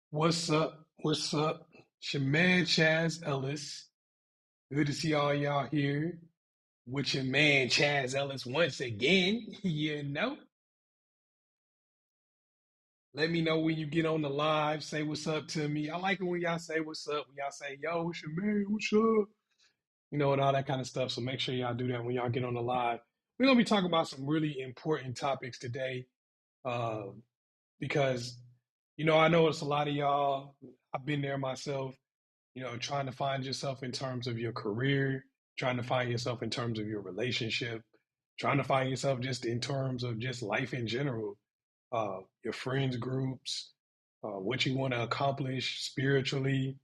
What's up? What's up? It's your man Chazz Ellis. Good to see all y'all here with your man Chazz Ellis once again. Let me know when you get on the live. Say what's up to me. I like it when y'all say what's up. When y'all say, yo, it's your man, what's up? And all that kind of stuff. So make sure y'all do that when y'all get on the live. We're gonna be talking about some really important topics today. Uh, because I know it's a lot of y'all. I've been there myself, trying to find yourself in terms of your career, trying to find yourself in terms of your relationship, trying to find yourself just in terms of just life in general, your friends groups, what you want to accomplish spiritually,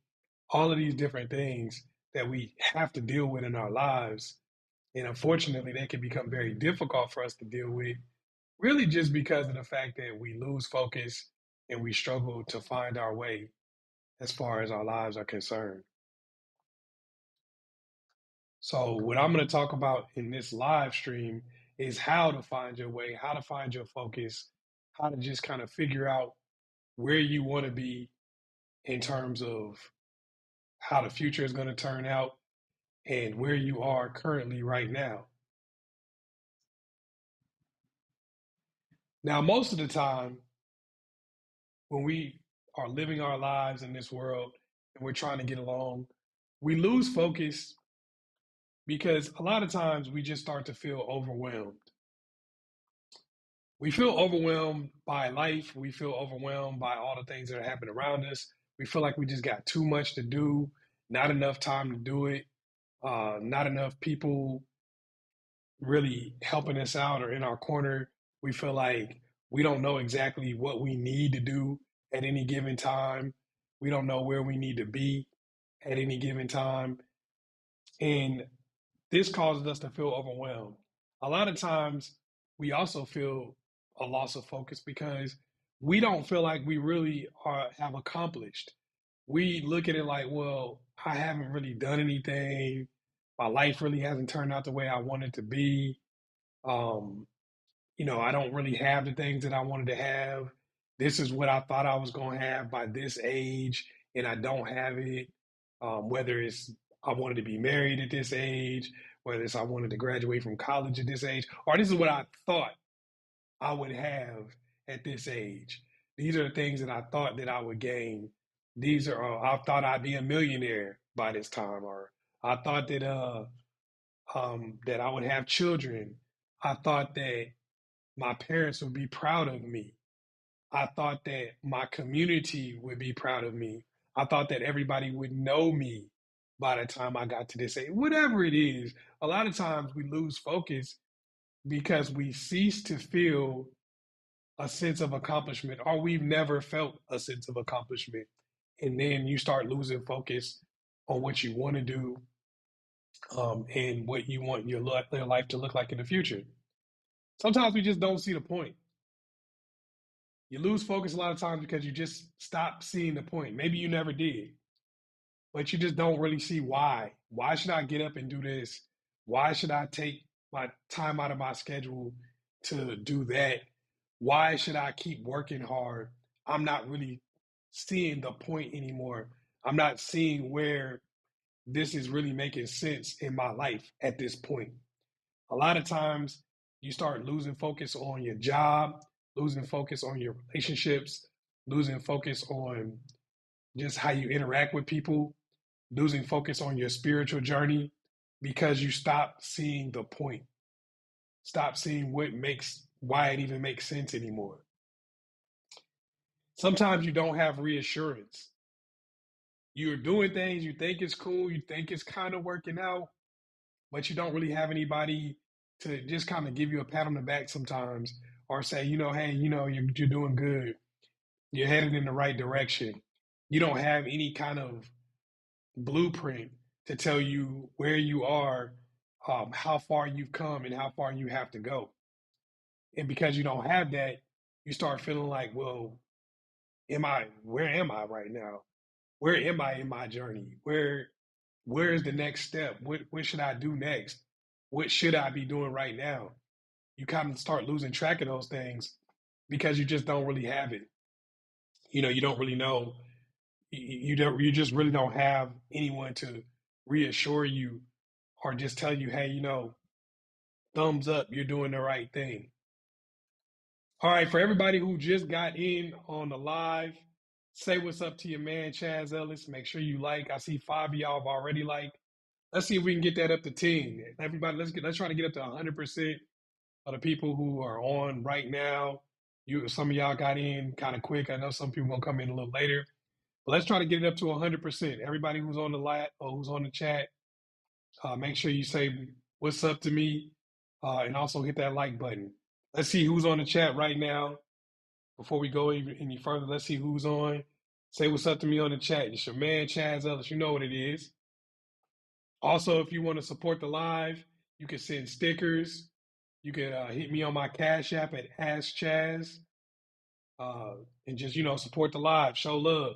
all of these different things that we have to deal with in our lives. And unfortunately, they can become very difficult for us to deal with, really just because of the fact that we lose focus and we struggle to find our way as far as our lives are concerned. So, what I'm going to talk about in this live stream is how to find your way, how to find your focus, how to just kind of figure out where you want to be in terms of how the future is going to turn out and where you are currently right now. Now, most of the time, when we are living our lives in this world and we're trying to get along, we lose focus because a lot of times we just start to feel overwhelmed. We feel overwhelmed by life. We feel overwhelmed by all the things that are happening around us. We feel like we just got too much to do, not enough time to do it, not enough people really helping us out or in our corner. We feel like we don't know exactly what we need to do at any given time. We don't know where we need to be at any given time. And this causes us to feel overwhelmed. A lot of times, we also feel a loss of focus because we don't feel like we really have accomplished. We look at it like, well, I haven't really done anything. My life really hasn't turned out the way I wanted to be. Um, I don't really have the things that I wanted to have. This is what I thought I was going to have by this age, and I don't have it. Whether it's I wanted to be married at this age, whether it's I wanted to graduate from college at this age, or this is what I thought I would have at this age. These are the things that I thought that I would gain. These are I thought I'd be a millionaire by this time, or I thought that I would have children. I thought that my parents would be proud of me. I thought that my community would be proud of me. I thought that everybody would know me by the time I got to this age. Whatever it is, a lot of times we lose focus because we cease to feel a sense of accomplishment or we've never felt a sense of accomplishment. And then you start losing focus on what you want to do and what you want your life to look like in the future. Sometimes we just don't see the point. You lose focus a lot of times because you just stop seeing the point. Maybe you never did, but you just don't really see why. Why should I get up and do this? Why should I take my time out of my schedule to do that? Why should I keep working hard? I'm not really seeing the point anymore. I'm not seeing where this is really making sense in my life at this point. A lot of times you start losing focus on your job, losing focus on your relationships, losing focus on just how you interact with people, losing focus on your spiritual journey because you stop seeing the point, stop seeing why it even makes sense anymore. Sometimes you don't have reassurance. You're doing things you think is cool, you think it's kind of working out, but you don't really have anybody to just kind of give you a pat on the back sometimes or say, hey, you're doing good. You're headed in the right direction. You don't have any kind of blueprint to tell you where you are, how far you've come, and how far you have to go. And because you don't have that, you start feeling like, well, where am I right now? Where am I in my journey? Where is the next step? What should I do next? What should I be doing right now? You kind of start losing track of those things because you just don't really have it. You don't really know you just really don't have anyone to reassure you or just tell you, hey, thumbs up, you're doing the right thing. All right, for everybody who just got in on the live, say what's up to your man Chazz Ellis. Make sure you like. I see 5 of y'all have already liked. Let's see if we can get that up to 10. Everybody, let's try to get up to 100% of the people who are on right now. Some of y'all got in kind of quick. I know some people gonna come in a little later, but let's try to get it up to 100%. Everybody who's on the live or who's on the chat, make sure you say what's up to me, and also hit that like button. Let's see who's on the chat right now. Before we go even any further, let's see who's on. Say what's up to me on the chat. It's your man Chazz Ellis. You know what it is. Also, if you want to support the live, you can send stickers. You can hit me on my Cash App at Ask Chazz, and just support the live, show love.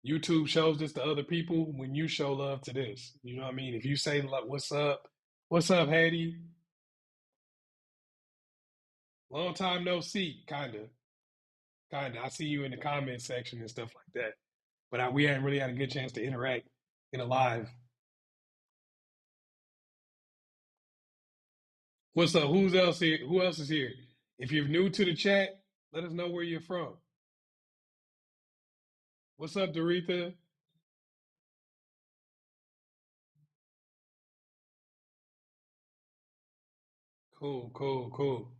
YouTube shows this to other people when you show love to this. You know what I mean? If you say like, what's up, Hattie? Long time no see, kinda. I see you in the comment section and stuff like that, but we haven't really had a good chance to interact in a live. What's up? Who's else here? Who else is here? If you're new to the chat, let us know where you're from. What's up, Doretha? Cool.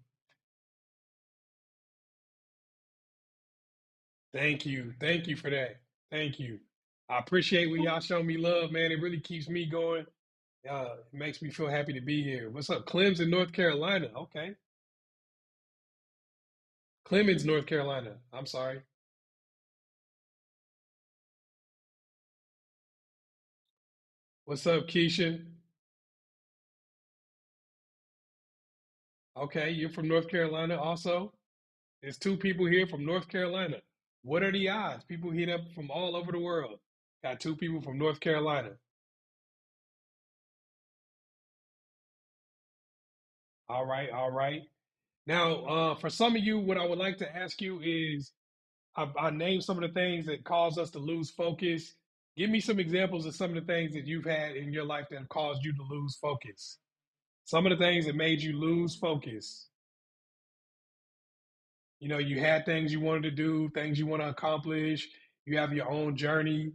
Thank you for that. Thank you. I appreciate when y'all show me love, man. It really keeps me going. It makes me feel happy to be here. What's up, Clemson, North Carolina? Okay, Clemens, North Carolina. I'm sorry. What's up, Keisha? Okay, you're from North Carolina also. There's two people here from North Carolina. What are the odds? People hit up from all over the world. Got two people from North Carolina. All right, all right. Now, for some of you, what I would like to ask you is I named some of the things that cause us to lose focus. Give me some examples of some of the things that you've had in your life that have caused you to lose focus. Some of the things that made you lose focus. You had things you wanted to do, things you want to accomplish. You have your own journey.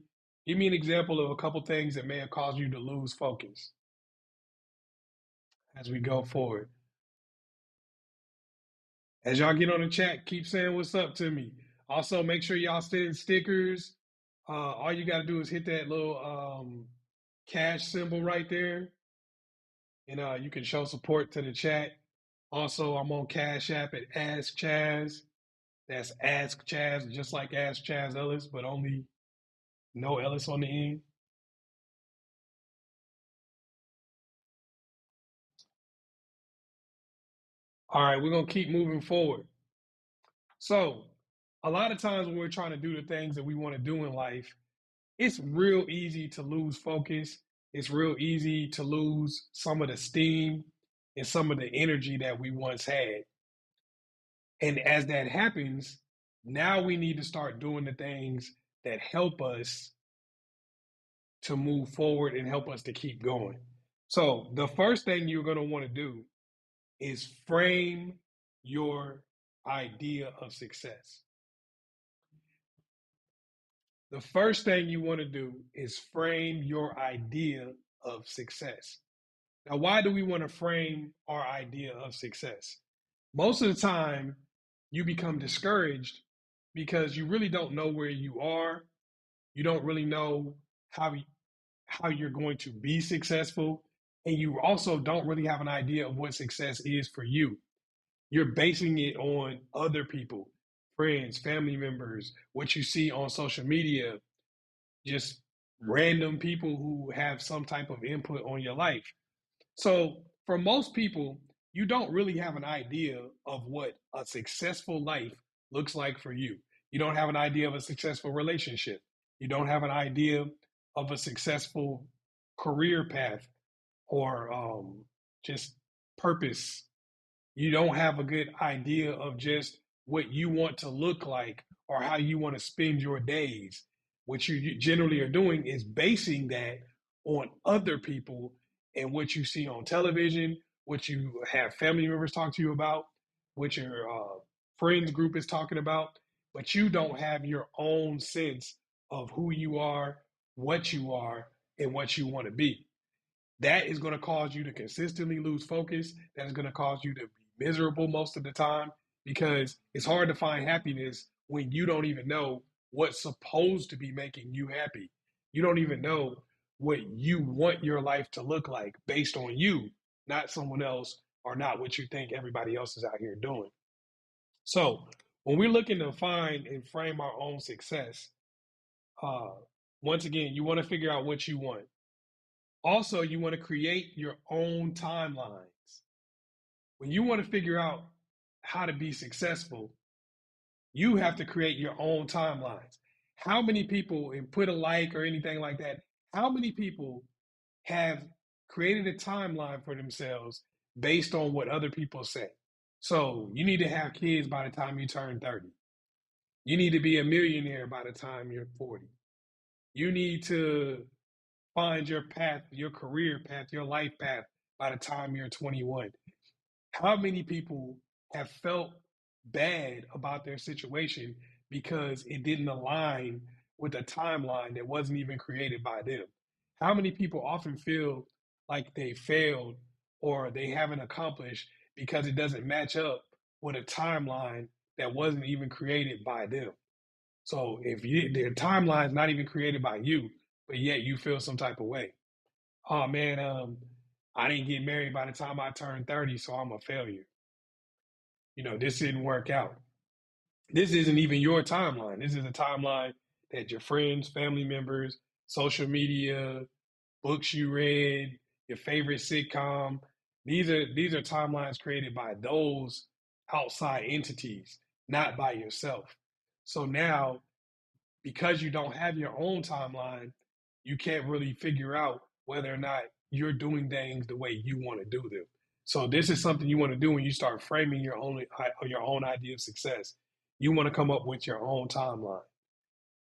Give me an example of a couple things that may have caused you to lose focus as we go forward. As y'all get on the chat, keep saying what's up to me. Also, make sure y'all send stickers. All you got to do is hit that little cash symbol right there, and you can show support to the chat. Also, I'm on Cash App at Ask Chazz. That's Ask Chazz, just like Ask Chazz Ellis, but only no Ellis on the end. All right, we're gonna keep moving forward. So, a lot of times when we're trying to do the things that we want to do in life, it's real easy to lose focus. It's real easy to lose some of the steam and some of the energy that we once had. And as that happens, now we need to start doing the things that help us to move forward and help us to keep going. So, the first thing you're going to want to do is frame your idea of success. The first thing you want to do is frame your idea of success. Now, why do we want to frame our idea of success? Most of the time, you become discouraged because you really don't know where you are. You don't really know how you're going to be successful, and you also don't really have an idea of what success is for you. You're basing it on other people, friends, family members, what you see on social media, just random people who have some type of input on your life. So, for most people, you don't really have an idea of what a successful life looks like for you. You don't have an idea of a successful relationship. You don't have an idea of a successful career path or just purpose. You don't have a good idea of just what you want to look like or how you want to spend your days. what you generally are doing is basing that on other people and what you see on television, what you have family members talk to you about, what your friends group is talking about, but you don't have your own sense of who you are, and what you want to be. That is going to cause you to consistently lose focus. That is going to cause you to be miserable most of the time because it's hard to find happiness when you don't even know what's supposed to be making you happy. You don't even know what you want your life to look like based on you, not someone else or not what you think everybody else is out here doing. So, when we're looking to find and frame our own success, uh, once again, you want to figure out what you want. Also, you want to create your own timelines. When you want to figure out how to be successful, you have to create your own timelines. How many people, and put a like or anything like that, how many people have created a timeline for themselves based on what other people say? So you need to have kids by the time you turn 30. You need to be a millionaire by the time you're 40. You need to find your path, your career path, your life path by the time you're 21. How many people have felt bad about their situation because it didn't align with a timeline that wasn't even created by them? How many people often feel like they failed or they haven't accomplished because it doesn't match up with a timeline that wasn't even created by them? So if their timeline is not even created by you, but yet you feel some type of way. Oh man, I didn't get married by the time I turned 30, so I'm a failure. This didn't work out. This isn't even your timeline. This is a timeline that your friends, family members, social media, books you read, your favorite sitcom. These are timelines created by those outside entities, not by yourself. So now, because you don't have your own timeline, you can't really figure out whether or not you're doing things the way you want to do them. So this is something you want to do when you start framing your own idea of success. You want to come up with your own timeline.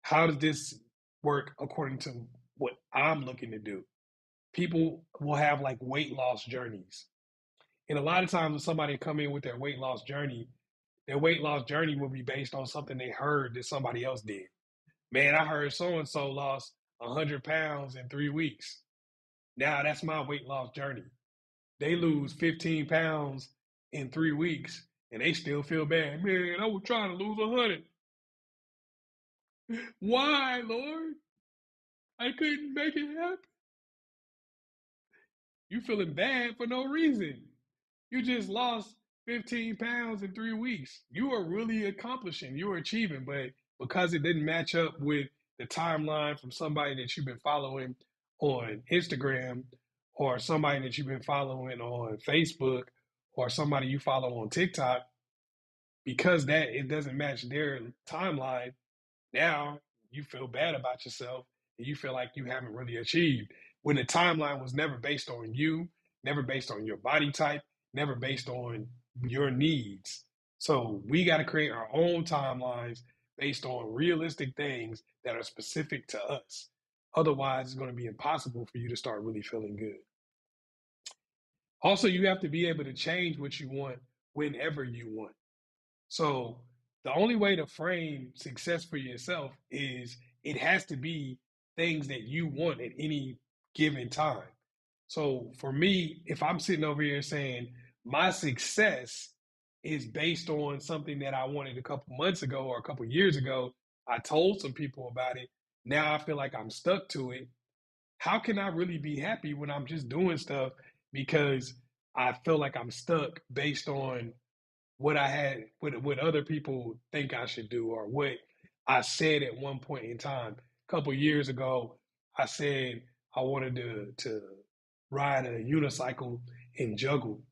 How does this work according to what I'm looking to do? People will have like weight loss journeys. And a lot of times when somebody come in with their weight loss journey will be based on something they heard that somebody else did. Man, I heard so and so lost 100 pounds in 3 weeks. Now that's my weight loss journey. They lose 15 pounds in 3 weeks and they still feel bad. Man, I was trying to lose 100. Why, Lord? I couldn't make it happen. You feeling bad for no reason. You just lost 15 pounds in 3 weeks. You are really accomplishing, you are achieving, but because it didn't match up with the timeline from somebody that you've been following on Instagram or somebody that you've been following on Facebook or somebody you follow on TikTok, because that it doesn't match their timeline, now you feel bad about yourself and you feel like you haven't really achieved when the timeline was never based on you, never based on your body type, never based on your needs. So we got to create our own timelines based on realistic things that are specific to us. Otherwise, it's going to be impossible for you to start really feeling good. Also, you have to be able to change what you want whenever you want. So the only way to frame success for yourself is it has to be things that you want at any given time. So for me, if I'm sitting over here saying my success is based on something that I wanted a couple months ago or a couple years ago, I told some people about it. Now I feel like I'm stuck to it. How can I really be happy when I'm just doing stuff because I feel like I'm stuck based on what I had, what other people think I should do, or what I said at one point in time. A couple years ago, I said I wanted to ride a unicycle and juggle.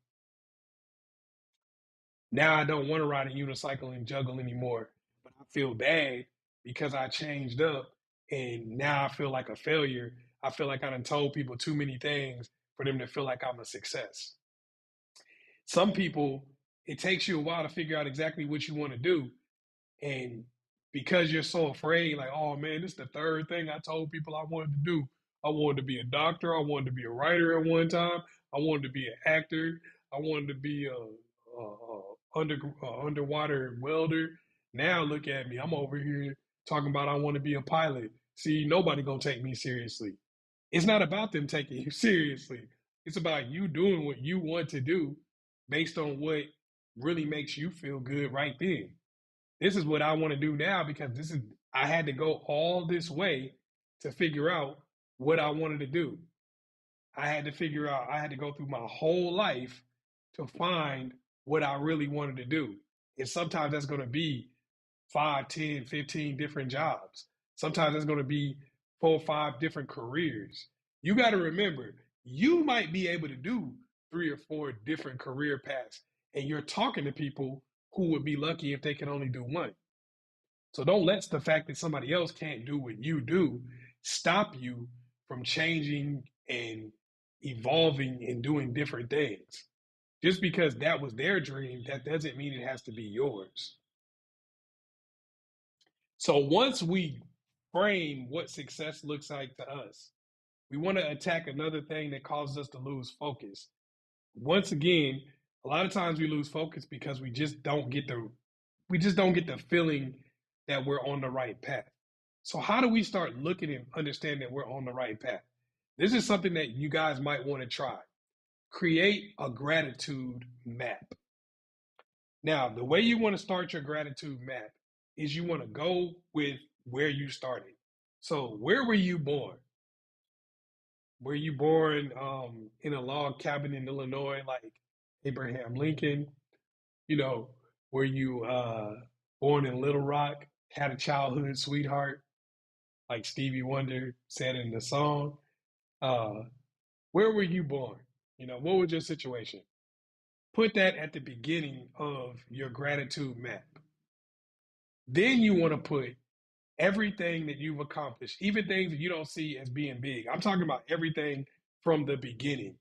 Now I don't want to ride a unicycle and juggle anymore, but I feel bad because I changed up and now I feel like a failure. I feel like I done told people too many things for them to feel like I'm a success. Some people, it takes you a while to figure out exactly what you want to do. And because you're so afraid, like, oh man, this is the third thing I told people I wanted to do. I wanted to be a doctor. I wanted to be a writer at one time. I wanted to be an actor. I wanted to be a underwater welder. Now look at me. I'm over here talking about I want to be a pilot. See, nobody gonna take me seriously. It's not about them taking you seriously. It's about you doing what you want to do based on what really makes you feel good right then. This is what I want to do now because this is I had to go all this way to figure out what I wanted to do. I had to figure out I had to go through my whole life to find what I really wanted to do. And sometimes that's going to be 5, 10, 15 different jobs. Sometimes it's going to be 4 or 5 different careers. You got to remember, you might be able to do 3 or 4 different career paths, and you're talking to people who would be lucky if they can only do one. So don't let the fact that somebody else can't do what you do stop you from changing and evolving and doing different things. Just because that was their dream, that doesn't mean it has to be yours. So once we frame what success looks like to us, we want to attack another thing that causes us to lose focus. Once again, a lot of times we lose focus because we just don't get the feeling that we're on the right path. So how do we start looking and understand that we're on the right path? This is something that you guys might want to try. Create a gratitude map. Now, the way you want to start your gratitude map is you want to go with where you started. So where were you born? Were you born in a log cabin in Illinois like Abraham Lincoln? You know, were you born in Little Rock, had a childhood sweetheart, like Stevie Wonder said in the song? Uh, where were you born? You know, what was your situation? Put that at the beginning of your gratitude map. Then you want to put everything that you've accomplished, even things that you don't see as being big. I'm talking about everything from the beginning.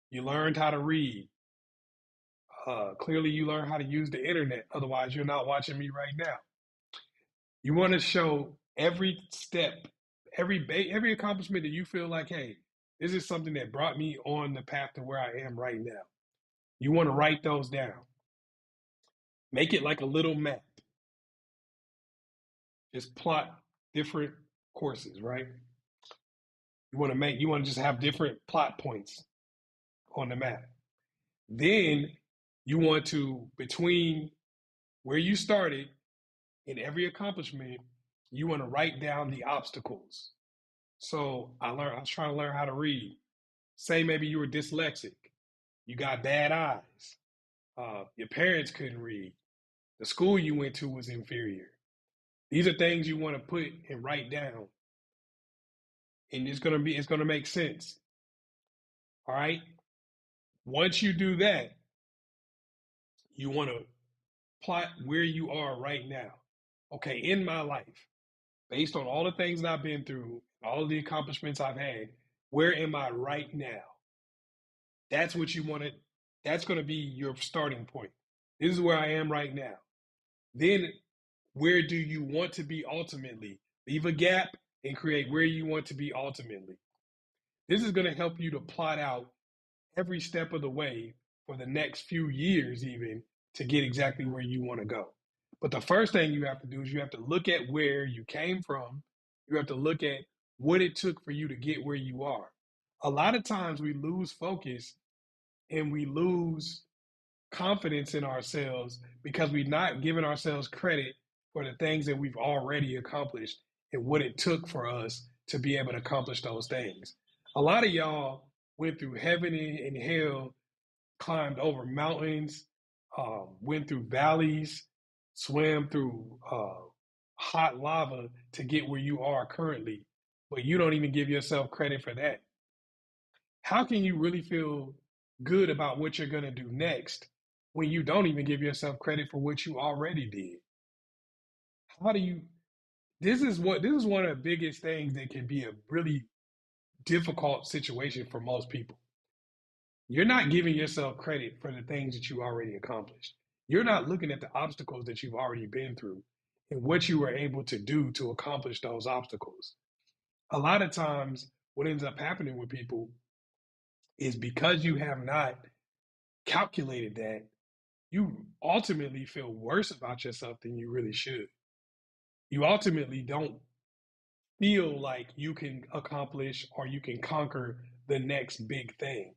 You learned how to read. Clearly, you learned how to use the internet. Otherwise, you're not watching me right now. You want to show every step, every accomplishment that you feel like, hey, this is something that brought me on the path to where I am right now. You want to write those down. Make it like a little map. Just plot different courses, right? You want to just have different plot points on the map. Then you want to, between where you started and every accomplishment, you want to write down the obstacles. So I was trying to learn how to read. Say maybe you were dyslexic. You got bad eyes. Your parents couldn't read. The school you went to was inferior. These are things you want to put and write down. And it's gonna make sense. All right. Once you do that, you want to plot where you are right now. Okay, in my life, based on all the things that I've been through, all of the accomplishments I've had, where am I right now? That's what you want to, that's going to be your starting point. This is where I am right now. Then, where do you want to be ultimately? Leave a gap and create where you want to be ultimately. This is going to help you to plot out every step of the way for the next few years, even to get exactly where you want to go. But the first thing you have to do is you have to look at where you came from. You have to look at what it took for you to get where you are. A lot of times we lose focus and we lose confidence in ourselves because we're not giving ourselves credit for the things that we've already accomplished and what it took for us to be able to accomplish those things. A lot of y'all went through heaven and hell, climbed over mountains, went through valleys, swam through hot lava to get where you are currently, but you don't even give yourself credit for that. How can you really feel good about what you're going to do next when you don't even give yourself credit for what you already did? How do you this is one of the biggest things that can be a really difficult situation for most people. You're not giving yourself credit for the things that you already accomplished. You're not looking at the obstacles that you've already been through and what you were able to do to accomplish those obstacles. A lot of times, what ends up happening with people is because you have not calculated that, you ultimately feel worse about yourself than you really should. You ultimately don't feel like you can accomplish or you can conquer the next big thing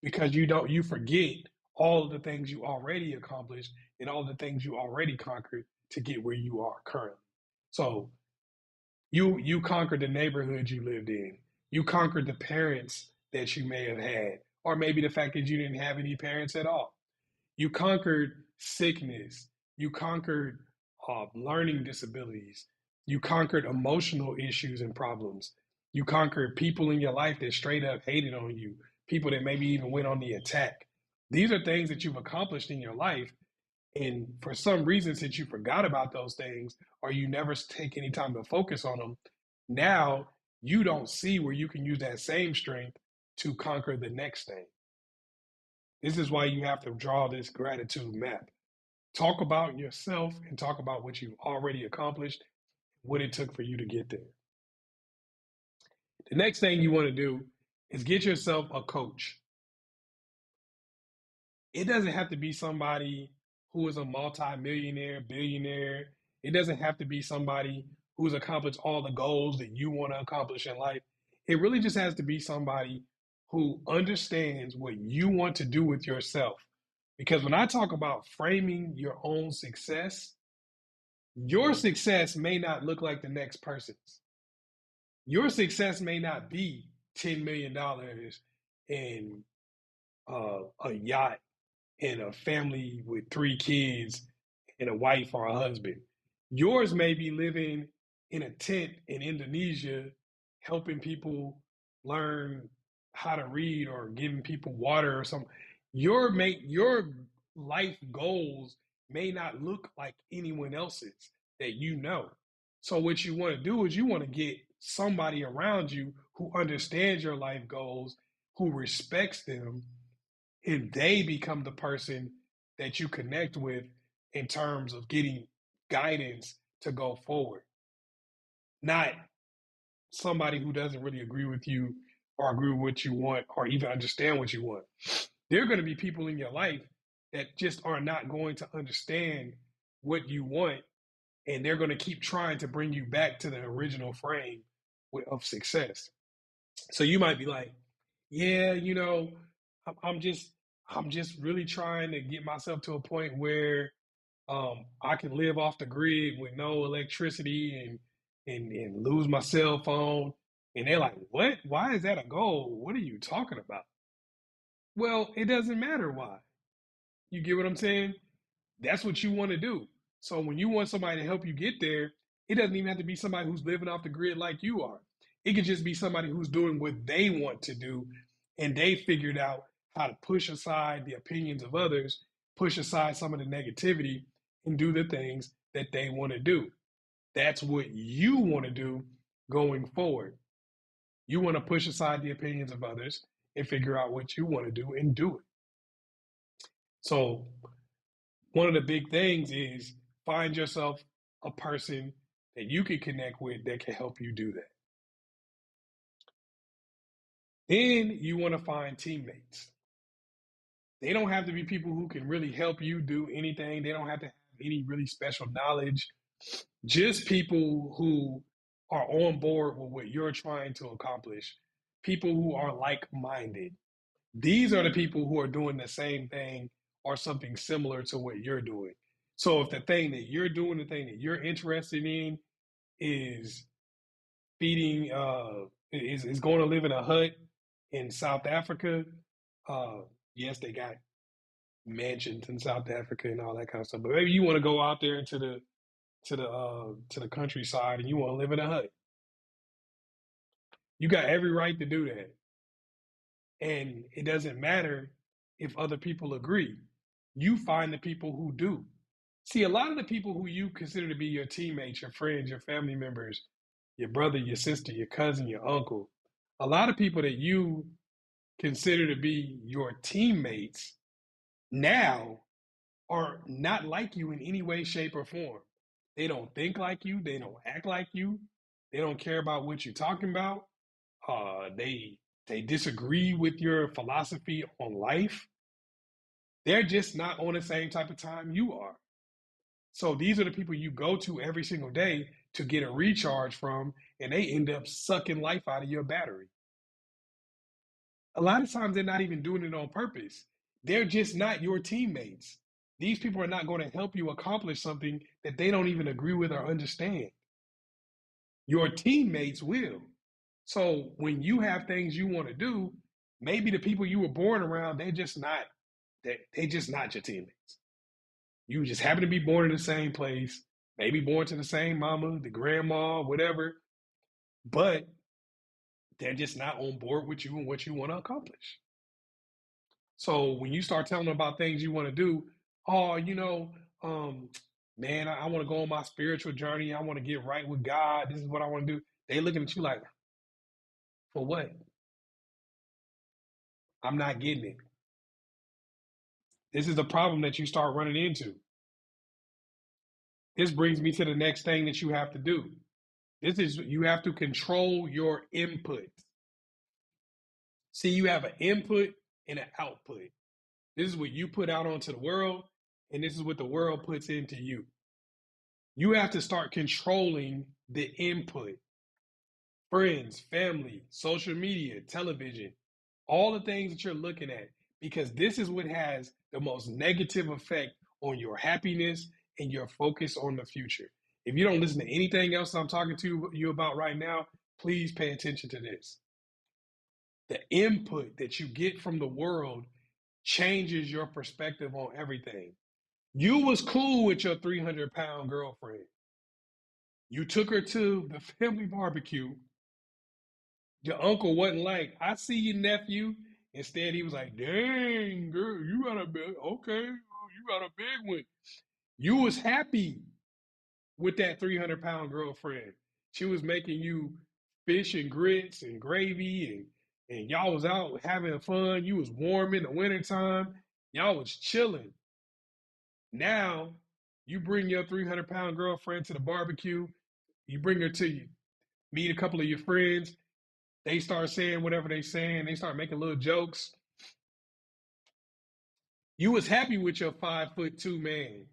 because you forget all of the things you already accomplished and all the things you already conquered to get where you are currently. So you conquered the neighborhood you lived in. You conquered the parents that you may have had, or maybe the fact that you didn't have any parents at all. You conquered sickness. You conquered learning disabilities. You conquered emotional issues and problems. You conquered people in your life that straight up hated on you, people that maybe even went on the attack. These are things that you've accomplished in your life. And for some reason, since you forgot about those things or you never take any time to focus on them, now you don't see where you can use that same strength to conquer the next thing. This is why you have to draw this gratitude map. Talk about yourself and talk about what you've already accomplished, what it took for you to get there. The next thing you want to do is get yourself a coach. It doesn't have to be somebody who is a multi-millionaire, billionaire. It doesn't have to be somebody who's accomplished all the goals that you want to accomplish in life. It really just has to be somebody who understands what you want to do with yourself. Because when I talk about framing your own success, your success may not look like the next person's. Your success may not be $10 million and a yacht and a family with 3 kids and a wife or a husband. Yours may be living in a tent in Indonesia, helping people learn how to read or giving people water or something. Your life goals may not look like anyone else's that you know. So what you want to do is you want to get somebody around you who understands your life goals, who respects them, and they become the person that you connect with in terms of getting guidance to go forward, not somebody who doesn't really agree with you or agree with what you want or even understand what you want. There are going to be people in your life that just are not going to understand what you want, and they're going to keep trying to bring you back to the original frame of success. So you might be like, yeah, I'm just really trying to get myself to a point where I can live off the grid with no electricity and lose my cell phone. And they're like, what? Why is that a goal? What are you talking about? Well, it doesn't matter why. You get what I'm saying? That's what you want to do. So when you want somebody to help you get there, it doesn't even have to be somebody who's living off the grid like you are. It could just be somebody who's doing what they want to do and they figured out how to push aside the opinions of others, push aside some of the negativity, and do the things that they want to do. That's what you want to do going forward. You want to push aside the opinions of others and figure out what you want to do and do it. So one of the big things is find yourself a person that you can connect with that can help you do that. Then you want to find teammates. They don't have to be people who can really help you do anything. They don't have to have any really special knowledge. Just people who are on board with what you're trying to accomplish, people who are like minded. These are the people who are doing the same thing or something similar to what you're doing. So if the thing that you're doing, the thing that you're interested in is feeding, is going to live in a hut in South Africa, uh, yes, they got mansions in South Africa and all that kind of stuff. But maybe you want to go out there into the countryside and you want to live in a hut. You got every right to do that. And it doesn't matter if other people agree. You find the people who do. See, a lot of the people who you consider to be your teammates, your friends, your family members, your brother, your sister, your cousin, your uncle, a lot of people that you consider to be your teammates now are not like you in any way, shape, or form. They don't think like you. They don't act like you. They don't care about what you're talking about. They disagree with your philosophy on life. They're just not on the same type of time you are. So these are the people you go to every single day to get a recharge from, and they end up sucking life out of your battery. A lot of times they're not even doing it on purpose. They're just not your teammates. These people are not going to help you accomplish something that they don't even agree with or understand. Your teammates will. So when you have things you want to do, maybe the people you were born around, they just not your teammates. You just happen to be born in the same place, maybe born to the same mama, the grandma, whatever, but they're just not on board with you and what you want to accomplish. So when you start telling them about things you want to do, oh, um, man, I want to go on my spiritual journey. I want to get right with God. This is what I want to do. They looking at you like, for what? I'm not getting it. This is the problem that you start running into. This brings me to the next thing that you have to do. You have to control your input. See, you have an input and an output. This is what you put out onto the world, and this is what the world puts into you. You have to start controlling the input. Friends, family, social media, television, all the things that you're looking at, because this is what has the most negative effect on your happiness and your focus on the future. If you don't listen to anything else I'm talking to you about right now, please pay attention to this. The input that you get from the world changes your perspective on everything. You was cool with your 300-pound girlfriend. You took her to the family barbecue. Your uncle wasn't like, I see you, nephew. Instead, he was like, dang, girl, you got a big, okay, you got a big one. You was happy with that 300-pound girlfriend. She was making you fish and grits and gravy, and y'all was out having fun. You was warm in the wintertime. Y'all was chilling. Now, you bring your 300-pound girlfriend to the barbecue. You bring her to you, meet a couple of your friends. They start saying whatever they saying. They start making little jokes. You was happy with your 5'2" man.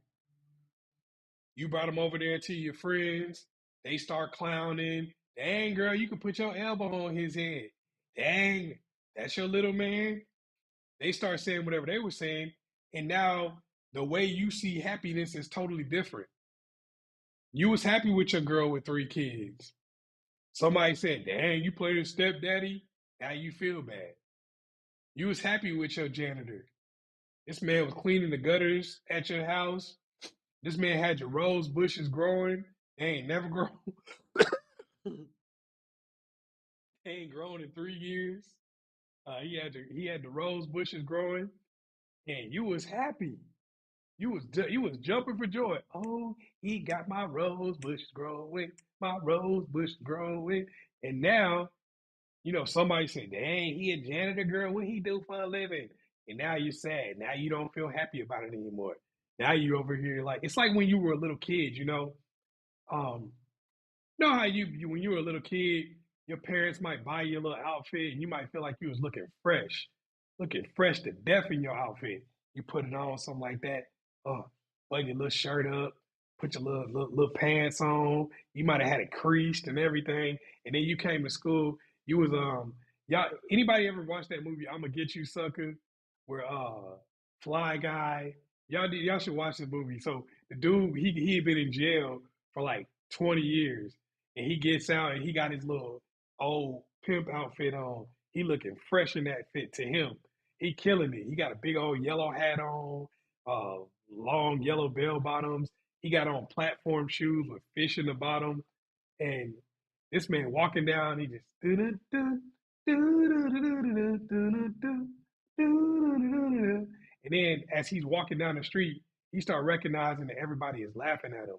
You brought him over there to your friends. They start clowning. Dang, girl, you can put your elbow on his head. Dang, that's your little man. They start saying whatever they were saying. And now the way you see happiness is totally different. You was happy with your girl with 3 kids. Somebody said, dang, you played a stepdaddy. Now you feel bad. You was happy with your janitor. This man was cleaning the gutters at your house. This man had your rose bushes growing. They ain't never grown. They ain't grown in 3 years. He had the rose bushes growing, and you was happy. You was jumping for joy. Oh, he got my rose bushes growing, my rose bush growing, and now somebody said, "Dang, he a janitor, girl. What he do for a living?" And now you're sad. Now you don't feel happy about it anymore. Now you over here like it's like when you were a little kid. Um, how you when you were a little kid, your parents might buy you a little outfit, and you might feel like you was looking fresh to death in your outfit. You put it on, something like that. Button your little shirt up, put your little pants on. You might have had it creased and everything, and then you came to school. You was y'all. Anybody ever watched that movie? I'm gonna get you, sucker. Where Fly Guy. Y'all should watch this movie. So the dude he had been in jail for like 20 years, and he gets out and he got his little old pimp outfit on. He looking fresh in that fit to him. He killing it. He got a big old yellow hat on, long yellow bell bottoms. He got on platform shoes with fish in the bottom. And this man walking down, he just and then as he's walking down the street, he start recognizing that everybody is laughing at him.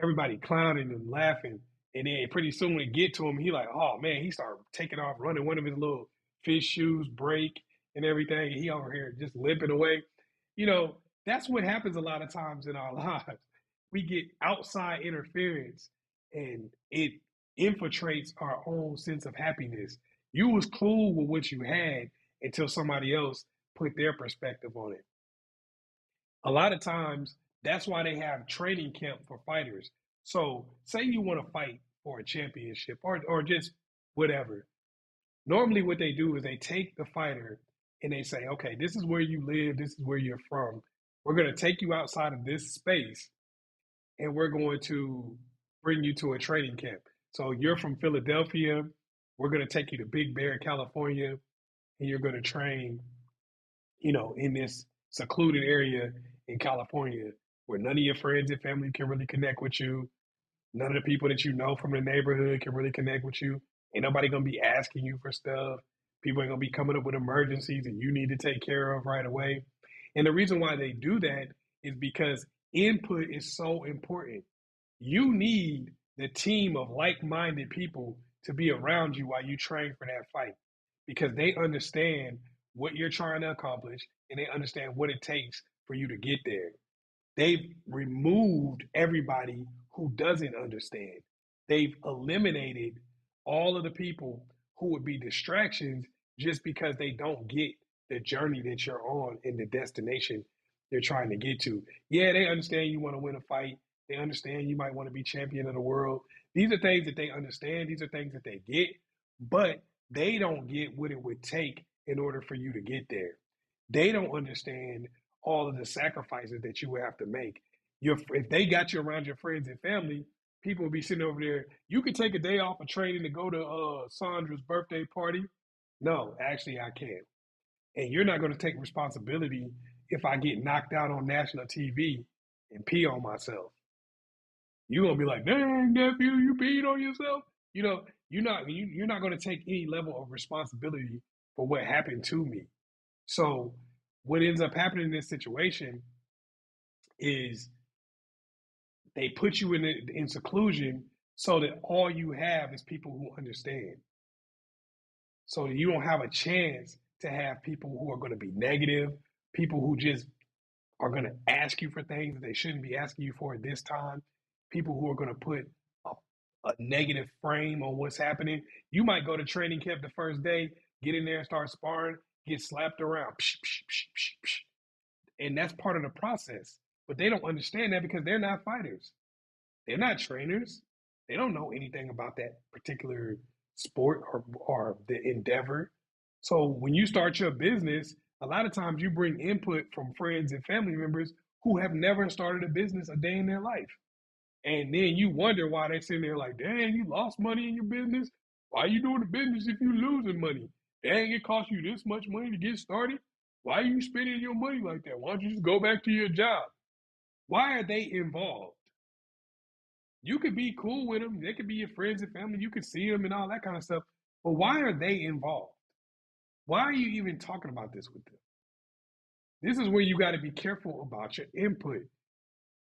Everybody clowning and laughing. And then pretty soon when it get to him, he like, oh man, he start taking off, running. One of his little fish shoes break and everything. And he over here just limping away. That's what happens a lot of times in our lives. we get outside interference and it infiltrates our own sense of happiness. You was cool with what you had until somebody else put their perspective on it. A lot of times, that's why they have training camp for fighters. So, say you want to fight for a championship or just whatever. Normally, what they do is they take the fighter and they say, okay, this is where you live, this is where you're from. We're going to take you outside of this space and we're going to bring you to a training camp. So, you're from Philadelphia. We're going to take you to Big Bear, California, and you're going to train, in this secluded area in California where none of your friends and family can really connect with you. None of the people that you know from the neighborhood can really connect with you. Ain't nobody gonna be asking you for stuff. People ain't gonna be coming up with emergencies that you need to take care of right away. And the reason why they do that is because input is so important. You need the team of like-minded people to be around you while you train for that fight because they understand what you're trying to accomplish and they understand what it takes for you to get there. They've removed everybody who doesn't understand. They've eliminated all of the people who would be distractions just because they don't get the journey that you're on and the destination you're trying to get to. Yeah, they understand you want to win a fight. They understand you might want to be champion of the world. These are things that they understand. These are things that they get, but they don't get what it would take in order for you to get there. They don't understand all of the sacrifices that you would have to make. If they got you around your friends and family, people would be sitting over there. You could take a day off of training to go to Sandra's birthday party. No, actually, I can't. And you're not going to take responsibility if I get knocked out on national TV and pee on myself. You're gonna be like, "Dang, nephew, you peed on yourself." You're not going to take any level of responsibility for what happened to me. So, what ends up happening in this situation is they put you in seclusion so that all you have is people who understand. So that you don't have a chance to have people who are going to be negative, people who just are going to ask you for things that they shouldn't be asking you for at this time, people who are going to put a, a negative frame on what's happening. You might go to training camp the first day, get in there and start sparring, get slapped around, psh, psh, psh, psh, psh. And that's part of the process. But they don't understand that because they're not fighters. They're not trainers. They don't know anything about that particular sport or the endeavor. So when you start your business, a lot of times you bring input from friends and family members who have never started a business a day in their life. And then you wonder why they're sitting there like, dang, you lost money in your business? Why are you doing the business if you're losing money? Dang, it cost you this much money to get started? Why are you spending your money like that? Why don't you just go back to your job? Why are they involved? You could be cool with them. They could be your friends and family. You could see them and all that kind of stuff. But why are they involved? Why are you even talking about this with them? This is where you got to be careful about your input.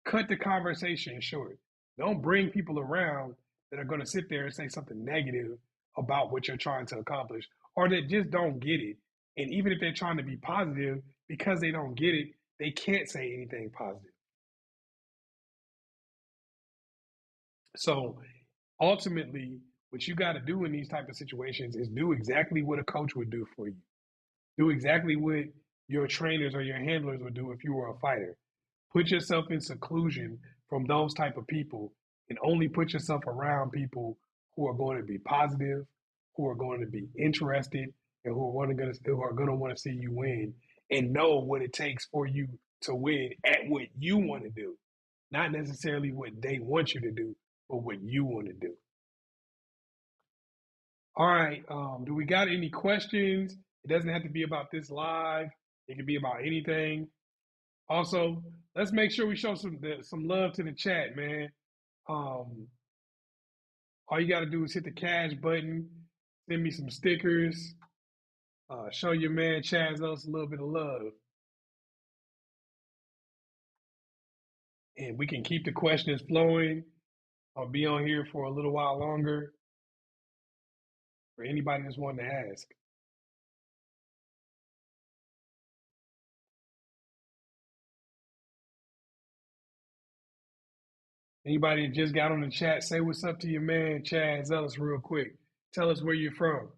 Cut the conversation short. Don't bring people around that are going to sit there and say something negative about what you're trying to accomplish or that just don't get it. And even if they're trying to be positive, because they don't get it, they can't say anything positive. So ultimately, what you got to do in these type of situations is do exactly what a coach would do for you. Do exactly what your trainers or your handlers would do if you were a fighter. Put yourself in seclusion from those type of people and only put yourself around people who are going to be positive, who are going to be interested, and who are going to want to see you win and know what it takes for you to win at what you want to do. Not necessarily what they want you to do, but what you want to do. All right. Do we got any questions? It doesn't have to be about this live. It can be about anything. Also, let's make sure we show some love to the chat, man. Um, all you got to do is hit the cash button, send me some stickers, show your man Chazz Ellis a little bit of love, and we can keep the questions flowing. I'll be on here for a little while longer for anybody that's wanting to ask. Anybody that just got on the chat, say what's up to your man, Chazz Ellis, real quick. Tell us where you're from.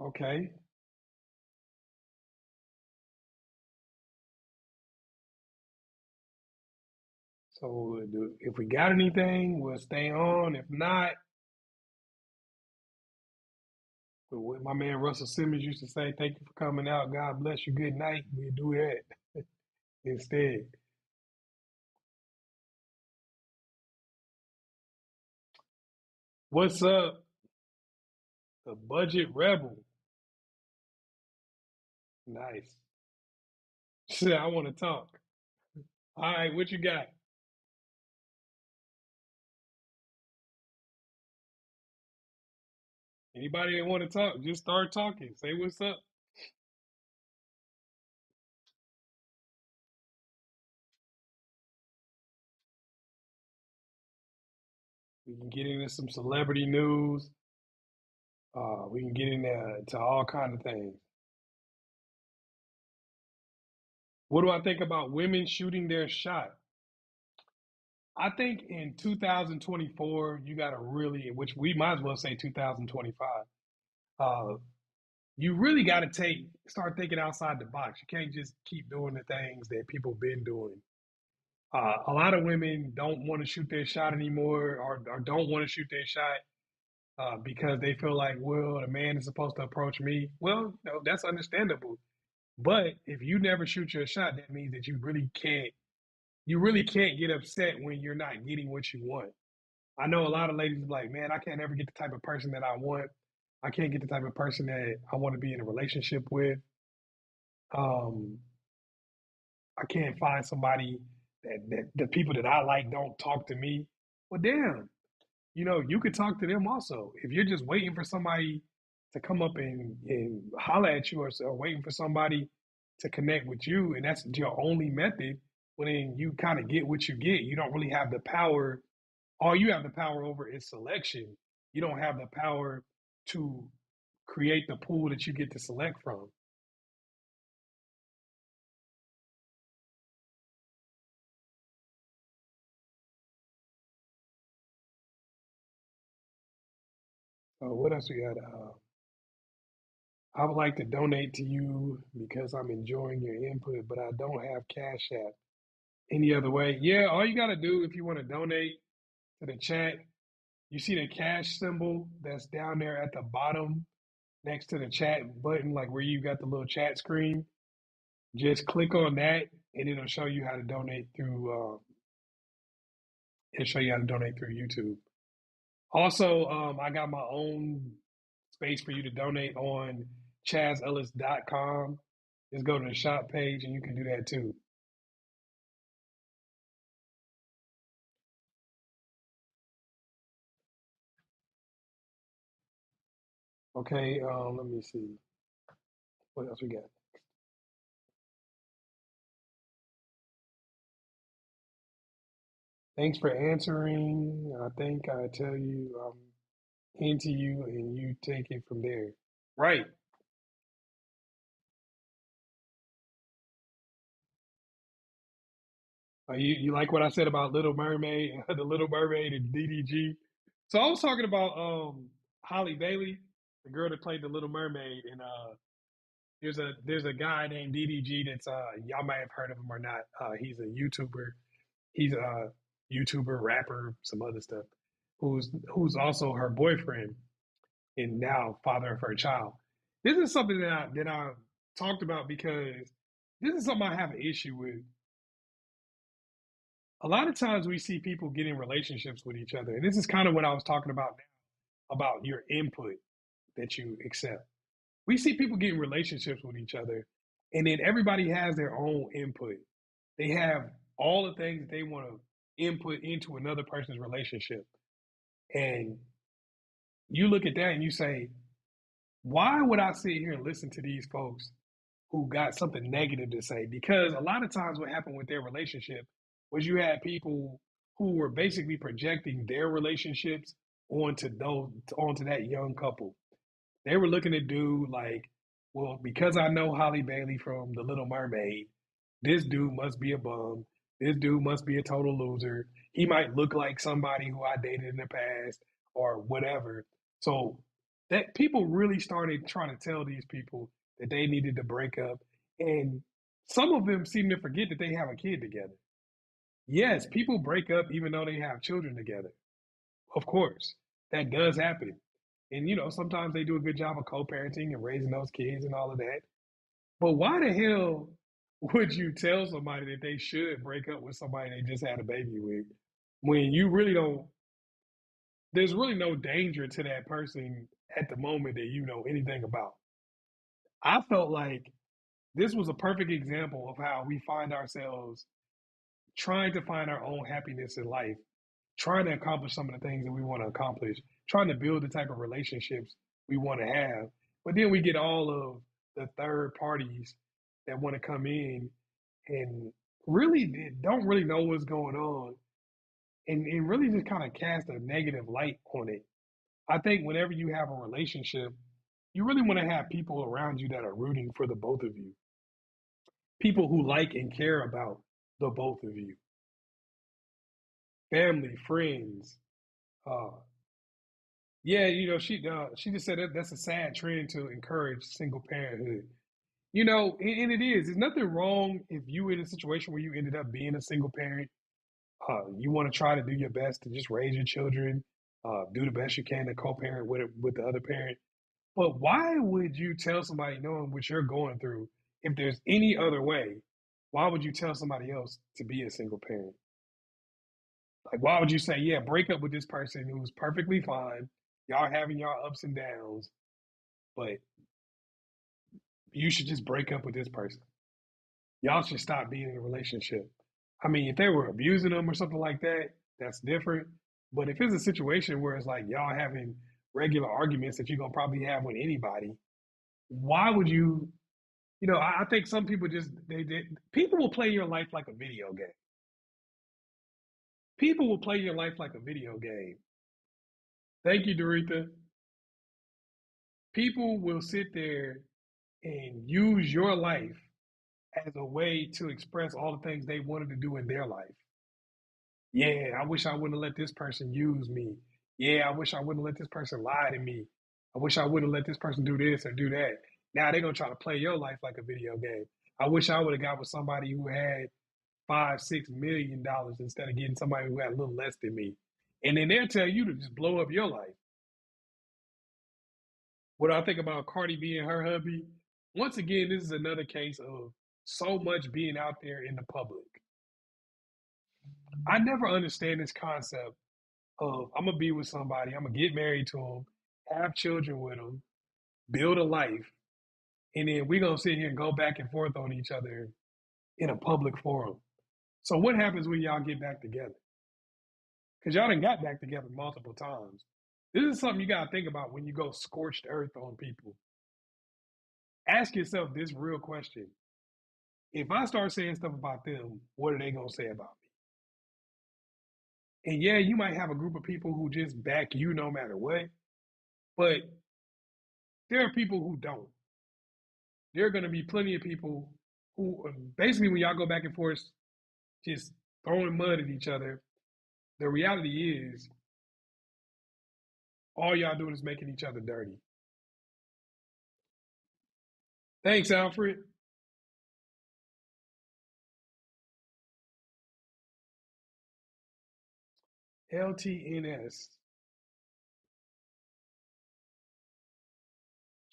Okay. So if we got anything, we'll stay on. If not, what my man Russell Simmons used to say, thank you for coming out. God bless you. Good night. We do that instead. What's up? The Budget Rebel. Nice. Shit, I want to talk. All right, what you got? Anybody that want to talk, just start talking. Say what's up. We can get into some celebrity news. We can get into to all kind of things. What do I think about women shooting their shot? I think in 2024, you got to really, which we might as well say 2025, uh, you really got to start thinking outside the box. You can't just keep doing the things that people been doing. A lot of women don't want to shoot their shot anymore, or don't want to shoot their shot because they feel like, well, the man is supposed to approach me. Well, no, that's understandable. But if you never shoot your shot, that means that you really can't. You really can't get upset when you're not getting what you want. I know a lot of ladies are like, man, I can't ever get the type of person that I want. I can't get the type of person that I want to be in a relationship with. Um, I can't find somebody that the people that I like don't talk to me. Well, damn, you could talk to them also. If you're just waiting for somebody to come up and holler at you, or waiting for somebody to connect with you, and that's your only method, well, then you kind of get what you get. You don't really have the power. All you have the power over is selection. You don't have the power to create the pool that you get to select from. What else we got? I would like to donate to you because I'm enjoying your input, but I don't have Cash App. Any other way? Yeah, all you got to do if you want to donate to the chat, you see the cash symbol that's down there at the bottom next to the chat button, like where you got the little chat screen. Just click on that, and it'll show you how to donate through. It'll show you how to donate through YouTube. Also, I got my own space for you to donate on ChazzEllis.com. Just go to the shop page, and you can do that too. Okay, let me see. What else we got? Thanks for answering. I think I tell you I'm into you and you take it from there. Right. You like what I said about Little Mermaid, the Little Mermaid and DDG? So I was talking about Holly Bailey, the girl that played the Little Mermaid, and there's a guy named DDG that's y'all might have heard of him or not. He's a YouTuber. He's a YouTuber, rapper, some other stuff. Who's also her boyfriend and now father of her child. This is something that I talked about because this is something I have an issue with. A lot of times we see people get in relationships with each other, and this is kind of what I was talking about now about your input that you accept. We see people get in relationships with each other, and then everybody has their own input. They have all the things that they want to input into another person's relationship. And you look at that and you say, why would I sit here and listen to these folks who got something negative to say. Because a lot of times what happened with their relationship was you had people who were basically projecting their relationships onto that young couple. They were looking at dude like, well, because I know Holly Bailey from The Little Mermaid, this dude must be a bum. This dude must be a total loser. He might look like somebody who I dated in the past or whatever. So that people really started trying to tell these people that they needed to break up. And some of them seem to forget that they have a kid together. Yes, people break up even though they have children together. Of course, that does happen. And sometimes they do a good job of co-parenting and raising those kids and all of that. But why the hell would you tell somebody that they should break up with somebody they just had a baby with when you really don't? There's really no danger to that person at the moment that you know anything about. I felt like this was a perfect example of how we find ourselves trying to find our own happiness in life, trying to accomplish some of the things that we want to accomplish, trying to build the type of relationships we want to have. But then we get all of the third parties that want to come in and really don't really know what's going on and really just kind of cast a negative light on it. I think whenever you have a relationship, you really want to have people around you that are rooting for the both of you, people who like and care about the both of you, family, friends. Uh, yeah, she just said that's a sad trend to encourage single parenthood. And it is. There's nothing wrong if you in a situation where you ended up being a single parent. You want to try to do your best to just raise your children, do the best you can to co-parent with the other parent. But why would you tell somebody knowing what you're going through if there's any other way? Why would you tell somebody else to be a single parent? Like, why would you say, yeah, break up with this person who's perfectly fine? Y'all having y'all ups and downs, but you should just break up with this person. Y'all should stop being in a relationship. I mean, if they were abusing them or something like that, that's different. But if it's a situation where it's like y'all having regular arguments that you're gonna probably have with anybody, why would you? I think some people just they people will play your life like a video game. People will play your life like a video game. Thank you, Doretha. People will sit there and use your life as a way to express all the things they wanted to do in their life. Yeah, I wish I wouldn't have let this person use me. Yeah, I wish I wouldn't have let this person lie to me. I wish I wouldn't have let this person do this or do that. Now they're gonna try to play your life like a video game. I wish I would have got with somebody who had $5, $6 million instead of getting somebody who had a little less than me. And then they'll tell you to just blow up your life. What I think about Cardi B and her hubby, once again, this is another case of so much being out there in the public. I never understand this concept of I'm gonna be with somebody, I'm gonna get married to them, have children with them, build a life, and then we're gonna sit here and go back and forth on each other in a public forum. So what happens when y'all get back together? Because y'all done got back together multiple times. This is something you gotta think about when you go scorched earth on people. Ask yourself this real question. If I start saying stuff about them, what are they gonna say about me? And yeah, you might have a group of people who just back you no matter what, but there are people who don't. There are going to be plenty of people who basically, when y'all go back and forth, just throwing mud at each other. The reality is, all y'all doing is making each other dirty. Thanks, Alfred. LTNS.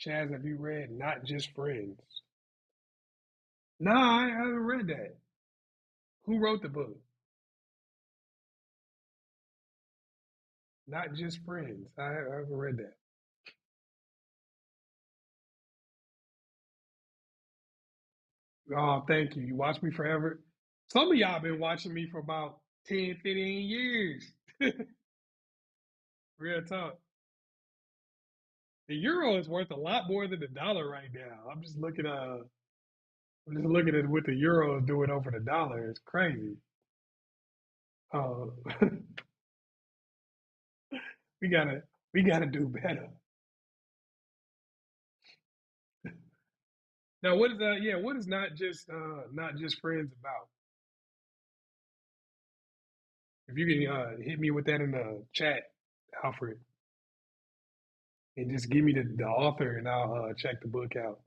Chaz, have you read Not Just Friends? Nah, I haven't read that. Who wrote the book? Not Just Friends. I haven't read that. Oh, thank you. You watched me forever. Some of y'all been watching me for about 10, 15 years. Real talk. The euro is worth a lot more than the dollar right now. I'm just looking. I'm just looking at what the euro is doing over the dollar. It's crazy. Uh, we gotta we gotta do better. Now, what is yeah? What is not just friends about? If you can hit me with that in the chat, Alfred, and just give me the author, and I'll check the book out.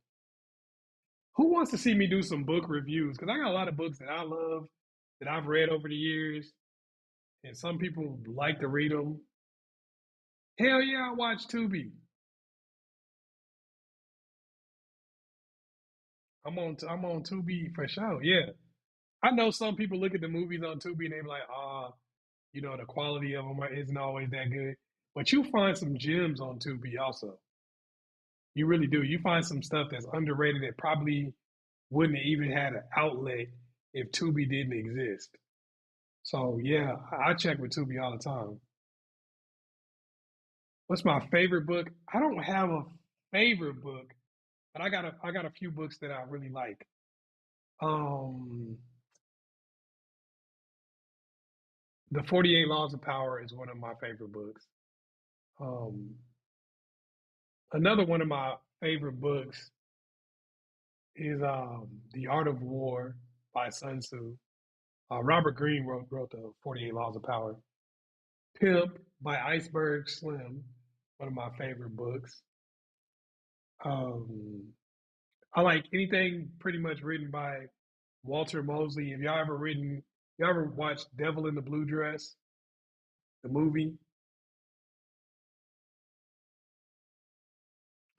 Who wants to see me do some book reviews? Because I got a lot of books that I love that I've read over the years, and some people like to read them. Hell yeah, I watch Tubi. I'm on Tubi for sure. Yeah, I know some people look at the movies on Tubi and they're like, the quality of them isn't always that good. But you find some gems on Tubi also. You really do. You find some stuff that's underrated that probably wouldn't have even had an outlet if Tubi didn't exist. So yeah, I check with Tubi all the time. What's my favorite book? I don't have a favorite book, but I got a few books that I really like. Um, The 48 Laws of Power is one of my favorite books. Um, Another one of my favorite books is The Art of War by Sun Tzu. Robert Greene wrote the 48 Laws of Power. Pimp by Iceberg Slim, one of my favorite books. Um, I like anything pretty much written by Walter Mosley. Have y'all ever watched Devil in the Blue Dress, the movie?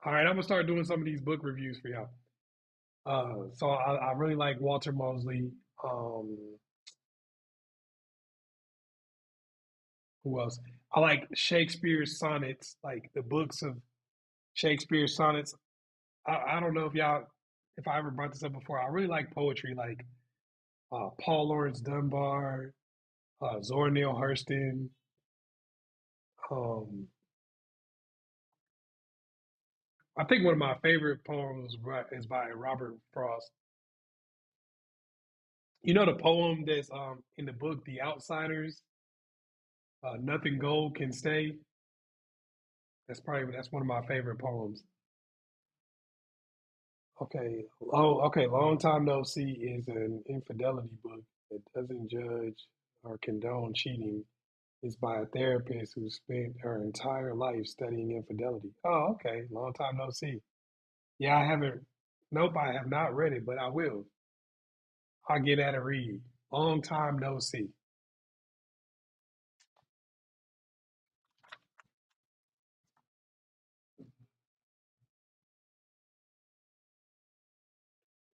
All right, I'm gonna start doing some of these book reviews for y'all. So I really like Walter Mosley. Um, who else? I like Shakespeare's sonnets, like the books of Shakespeare's sonnets. I don't know if I ever brought this up before. I really like poetry, like Paul Laurence Dunbar, Zora Neale Hurston. Um, I think one of my favorite poems is by Robert Frost. You know the poem that's in the book The Outsiders, Nothing Gold Can Stay. That's one of my favorite poems. Okay. Okay. Long Time No See is an infidelity book that doesn't judge or condone cheating. It's by a therapist who spent her entire life studying infidelity. Oh, okay. Long Time No See. Yeah, I haven't. Nope, I have not read it, but I will. I'll get at a read. Long Time No See.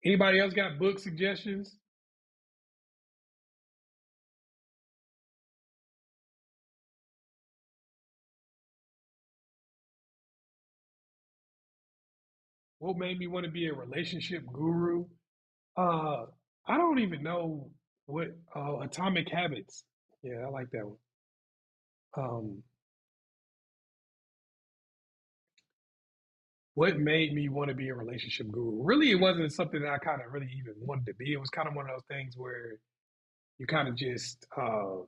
Anybody else got book suggestions? What made me want to be a relationship guru? Uh, I don't even know what Atomic Habits. Yeah, I like that one. Um, what made me want to be a relationship guru? Really, it wasn't something that I kind of really even wanted to be. It was kind of one of those things where you kind of just, I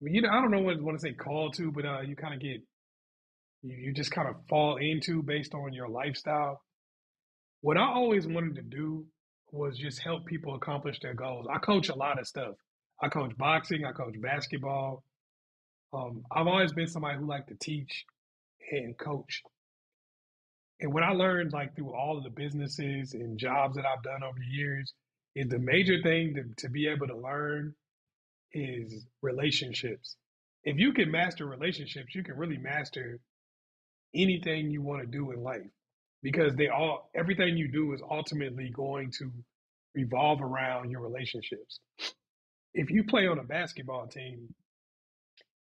don't know what I want to say call to, but you kind of you just kind of fall into based on your lifestyle. What I always wanted to do was just help people accomplish their goals. I coach a lot of stuff. I coach boxing. I coach basketball. I've always been somebody who liked to teach and coach. And what I learned, like through all of the businesses and jobs that I've done over the years, is the major thing to be able to learn is relationships. If you can master relationships, you can really master anything you want to do in life because everything you do is ultimately going to revolve around your relationships. If you play on a basketball team,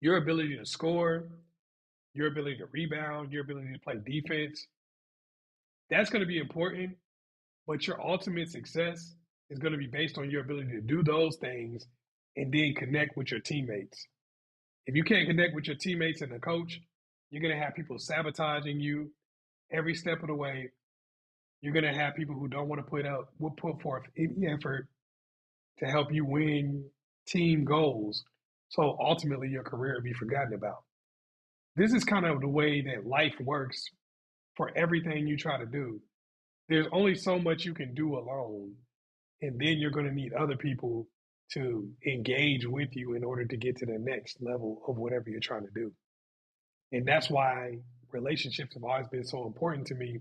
your ability to score, your ability to rebound, your ability to play defense, that's going to be important. But your ultimate success is going to be based on your ability to do those things and then connect with your teammates. If you can't connect with your teammates and the coach, you're going to have people sabotaging you every step of the way. You're gonna have people who don't want to will put forth any effort to help you win team goals. So ultimately, your career will be forgotten about. This is kind of the way that life works for everything you try to do. There's only so much you can do alone, and then you're going to need other people to engage with you in order to get to the next level of whatever you're trying to do. And that's why relationships have always been so important to me,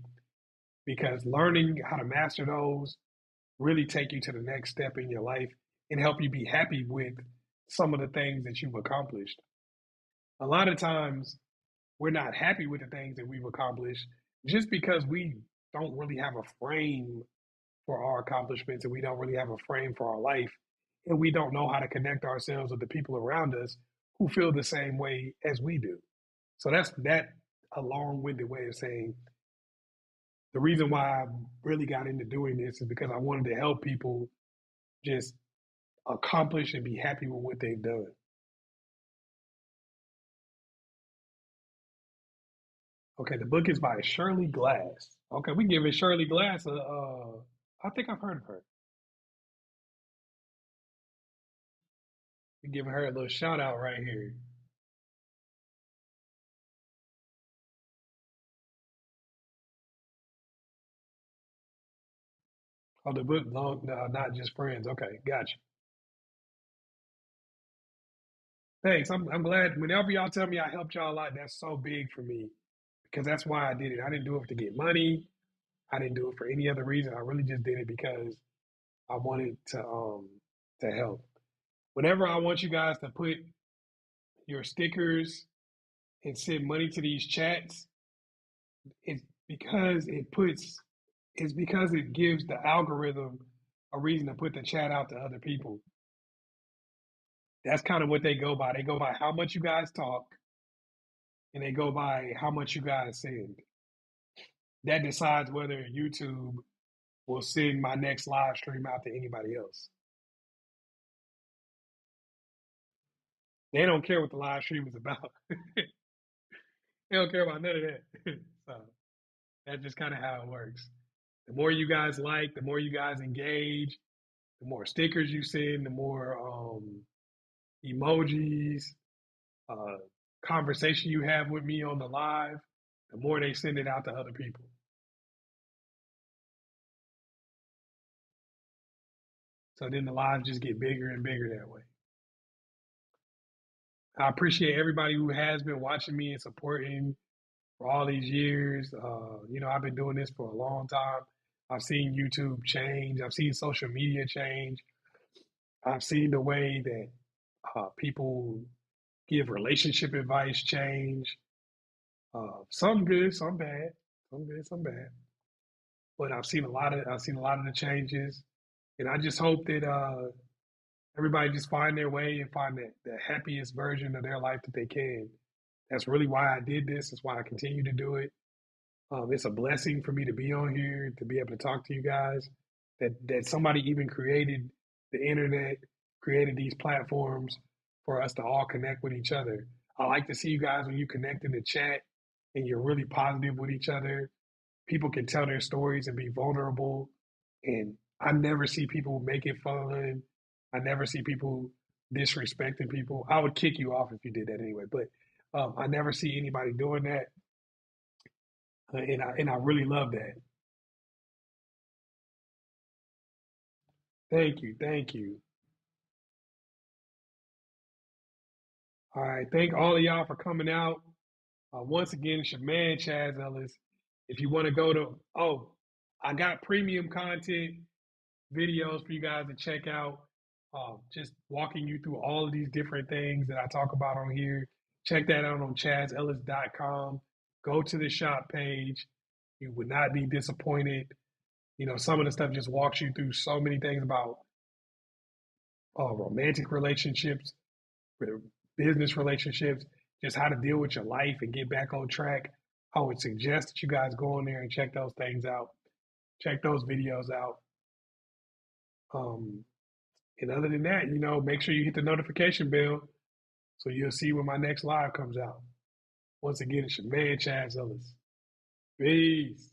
because learning how to master those really take you to the next step in your life and help you be happy with some of the things that you've accomplished. A lot of times we're not happy with the things that we've accomplished just because we don't really have a frame for our accomplishments, and we don't really have a frame for our life, and we don't know how to connect ourselves with the people around us who feel the same way as we do. So that's that a long-winded way of saying the reason why I really got into doing this is because I wanted to help people just accomplish and be happy with what they've done. Okay, the book is by Shirley Glass. Okay, we giving Shirley Glass I think I've heard of her. We giving her a little shout out right here. Oh, the book, long, not just friends. Okay, gotcha. Thanks. I'm glad. Whenever y'all tell me I helped y'all out, that's so big for me because that's why I did it. I didn't do it to get money. I didn't do it for any other reason. I really just did it because I wanted to help. Whenever I want you guys to put your stickers and send money to these chats, it's because it's because it gives the algorithm a reason to put the chat out to other people. That's kind of what they go by. They go by how much you guys talk, and they go by how much you guys send. That decides whether YouTube will send my next live stream out to anybody else. They don't care what the live stream is about. They don't care about none of that. So that's just kind of how it works. The more you guys like, the more you guys engage, the more stickers you send, the more emojis, uh, conversation you have with me on the live, the more they send it out to other people. So then the lives just get bigger and bigger that way. I appreciate everybody who has been watching me and supporting for all these years. I've been doing this for a long time. I've seen YouTube change. I've seen social media change. I've seen the way that people give relationship advice change. Some good, some bad. Some good, some bad. But I've seen a lot of the changes, and I just hope that everybody just find their way and find the happiest version of their life that they can. That's really why I did this. That's why I continue to do it. It's a blessing for me to be on here, to be able to talk to you guys. That somebody even created the internet, created these platforms for us to all connect with each other. I like to see you guys when you connect in the chat and you're really positive with each other. People can tell their stories and be vulnerable. And I never see people make it fun. I never see people disrespecting people. I would kick you off if you did that anyway. But I never see anybody doing that, and I really love that. Thank you, thank you. All right, thank all of y'all for coming out. Once again, it's your man Chazz Ellis. If you want to go to, I got premium content videos for you guys to check out. Just walking you through all of these different things that I talk about on here. Check that out on chazzellis.com. Go to the shop page. You would not be disappointed. Some of the stuff just walks you through so many things about romantic relationships, business relationships, just how to deal with your life and get back on track. I would suggest that you guys go in there and check those things out. Check those videos out. Um, and other than that, make sure you hit the notification bell so you'll see when my next live comes out. Once again, it's your man, Chazz Ellis. Peace.